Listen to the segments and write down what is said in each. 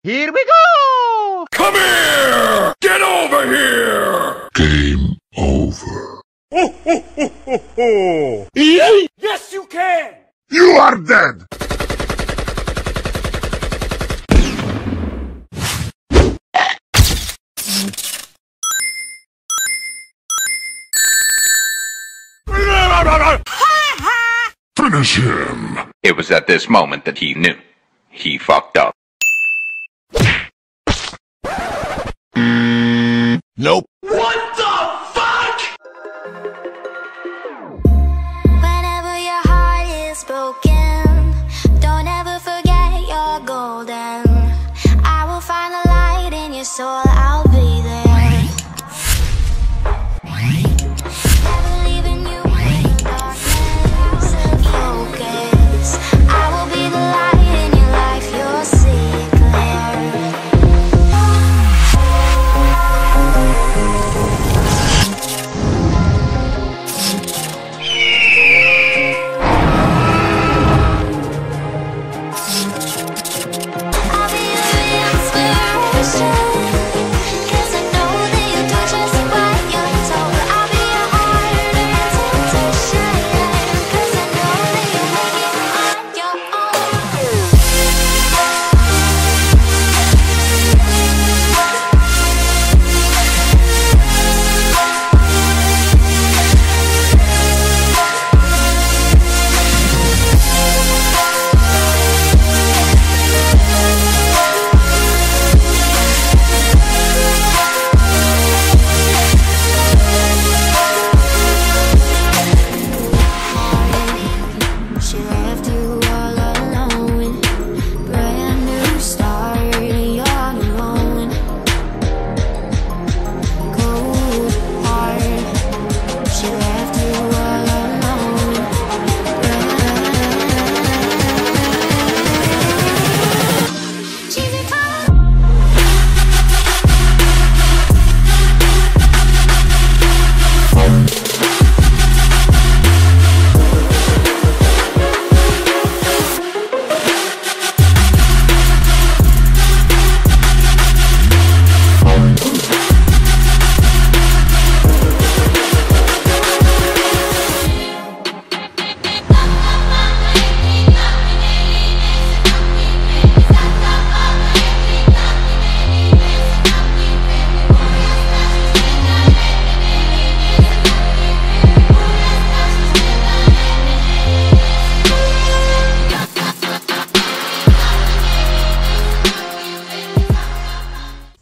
Here we go! Come here! Get over here! Game over. Yes, you can! You are dead! Finish him! It was at this moment that he knew. He fucked up. Nope. What the fuck?! Whenever your heart is broken, don't ever forget you're golden. I will find the light in your soul, I'll be there. Never leaving you in darkness. Focus, I will be the light in your life, you'll see it clear. I'll be your inspiration.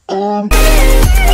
Bye.